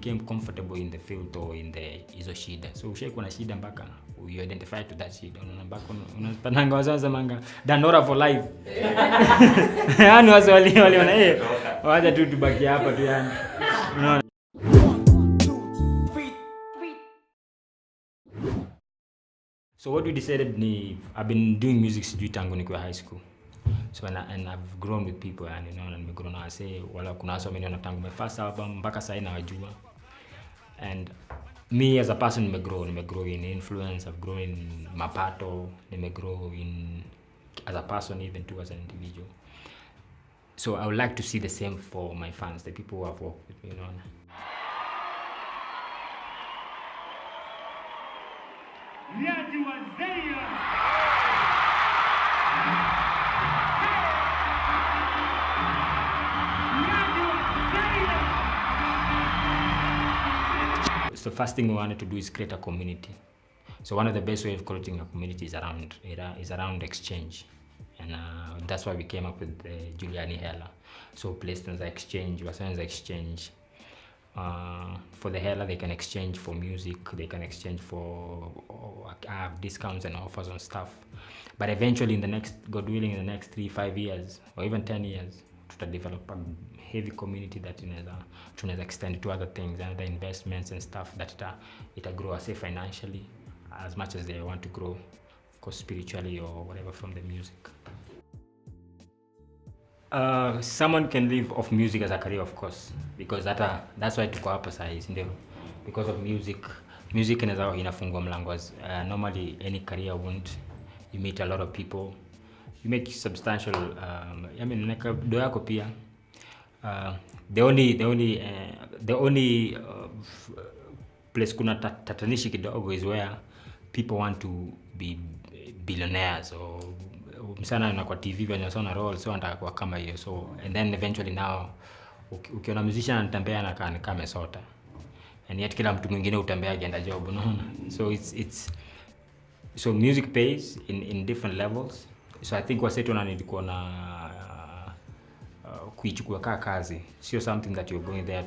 became comfortable in the field or in the hizo shida. So ushaikuwa na shida mpaka you identify to that shida. Unaona unapatanga wazazi manga Dandora for life. Yaani wase waliona wacha tu tubaki hapa tu yani. Unaona. So what we decided ni I've been doing music sijui tangu nikiwa high school. So and I've grown with people and you know and nimegrow na wase wala kuna wase wameniona tangu my first album mpaka sasa nawajua. And me as a person nimegrow in influence, I've grown in mapato, nimegrow in as a person even too as an individual. So I would like to see the same for my fans, the people who have worked with me, you know. So the first thing we wanted to do is create a community. So one of the best ways of creating a community is around exchange. And that's why we came up with JULIANI HELA. So placements exchange, wasans exchange. For the Hela, they can exchange for music, they can exchange for discounts and offers on stuff. But eventually, God willing, in the next 3-5 years, or even 10 years, to develop a heavy community that tunaweza extend to other things, other investments and stuff that it grow, say financially, as much as they want to grow, of course spiritually or whatever from the music. Someone can live off music as a career, of course, because that's why tuko hapa saa hizi ndio, because of music inafungua mlango. Normally any career won't. You meet a lot of people, you make substantial I mean like do yako pia. The only place kuna tatanishi kidogo is where people want to be billionaires or msana na kwa TV wanasona role so anataka kuwa kama hiyo. So and then eventually now ukiona musician anatembea na kama sota, and yet kila mtu mwingine utembea agenda job, unaona. So music pays in different levels. So I think wasetu na need kuona kuichukua kama kazi, sio something that you're going there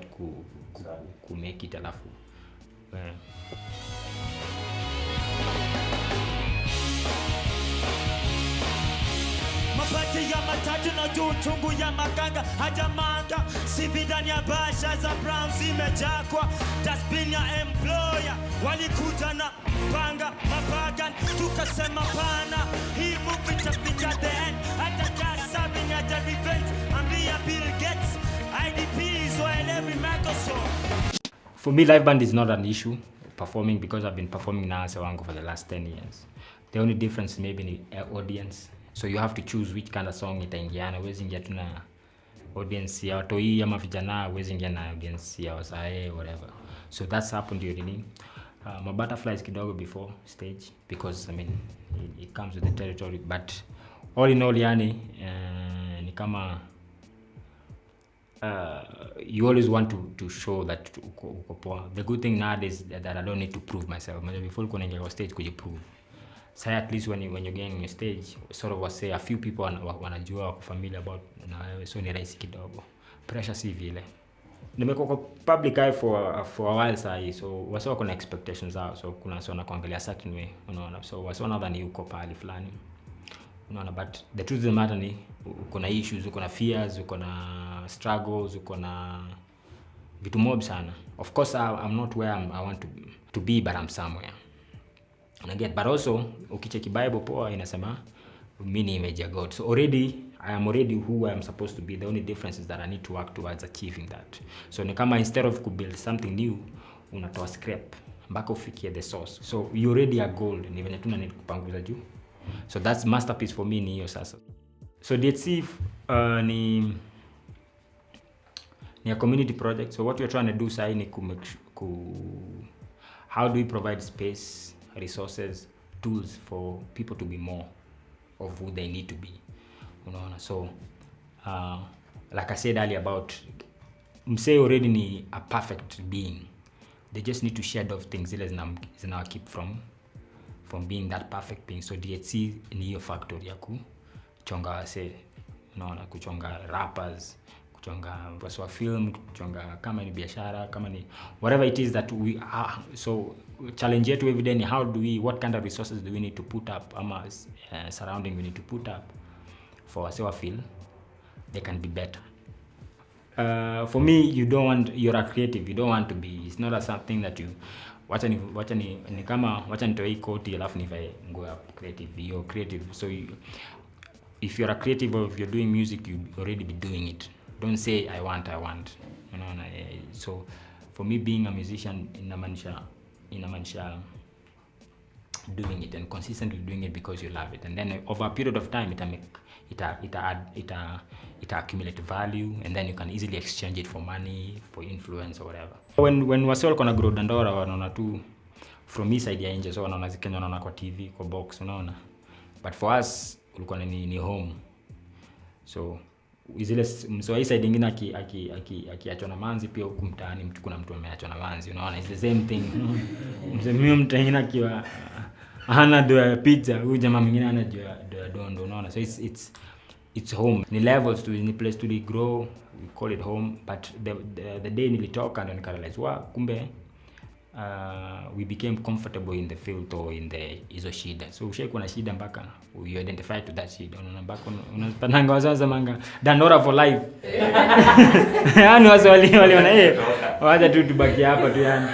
to make it alafu. Mapati ya matatu na juu chungu ya makanga hajamanga, CV ndani ya basha za brown zimejakwa, dustbin ya employer walikuja na panga mabagan, tukasema pana hii movie itafika the end, hata kasabi ya the revenge, ambia Bill Gates IDPs while every Microsoft. For me, live band is not an issue performing, because I've been performing now Sewango for the last 10 years. The only difference maybe in the audience. So you have to choose which kind of song itaingiana. Huwezi ingia tu na audience ya watoi ama vijana, huwezi ingia na audience ya wasae whatever. So that's happened during my butterflies kidogo before stage, because I mean it comes with the territory, but all in all yani ni kama you always want to show that uko poa. The good thing nowadays is that I don't need to prove myself. Before uko naingia kwa stage kujiprove. So at least when you're getting on stage, sort of say a few people wanajua wako familiar about na wewe, so ni rahisi kidogo. Pressure si vile. Nimekuwa kwa public eye for a while sahi, so wase wako na expectations zao, so kuna wase wanakuangalia certain way, unaona. So wase wanadhani uko pahali fulani, unaona, but the truth of the matter ni uko na issues, uko na fears, uko na struggles, uko na vitu mob sana. Of course I'm not where I want to be, but I'm somewhere. And again, but also ukicheki Bible poa inasema mimi ni image ya God. So already I am already who I am supposed to be. The only difference is that I need to work towards achieving that. So ni kama instead of to build something new, unatoa scrap mpaka ufikie the source. So you already are gold, ni venye tu need kupanguza juu. So that's masterpiece for me ni hiyo sasa. So DHC ni a community project. So what we're trying to do sai ni how do we provide space, resources, tools for people to be more of who they need to be, unaona. So like I said earlier about msee already ni a perfect being, they just need to shed off things zile zina keep from being that perfect being. So DHC ni hiyo factory ya kuchonga wase, unaona, kuchonga rappers, kuchonga wase wa film, kuchonga kama ni biashara, kama ni whatever it is that we are. So challenge yetu every day ni what kind of resources do we need to put up, ama surrounding we need to put up for wase wa film they can be better. For me, you're a creative, you don't want to be, it's not a something that you wacha ni kama wacha nitoe koti alafu nivae nguo ya creative. You're creative, so if you're a creative or if you're doing music, you already be doing it. Don't say I want, you know. So for me, being a musician inamaanisha doing it and consistently doing it because you love it, and then over a period of time it accumulate value, and then you can easily exchange it for money, for influence or whatever. When wase walikuwa na grow Dandora, wanaona tu from his side ya nje, so wanaona zikenya, wanaona kwa TV, kwa box, unaona. But for us ulikuwa ni home. So izile hii side nyingine akiachwa na manzi, pia huku mtaani kuna mtu ameachwa na manzi, unaona. It's the same thing. Mimi mtaani akiwa hana doa pizza, huyu jamaa mwingine ana doa dondo, unaona. So it's home. Ni levels to ni place to grow, we call it home. But the day nilitoka ndo nikarealize kumbe we became comfortable in the field or in the hizo shida. So ushaikuwa na shida mpaka you identify to that shida, unaona, mpaka unapananga wazaza manga Dandora for life. Yani waliona wacha tu tubaki hapa tu yani.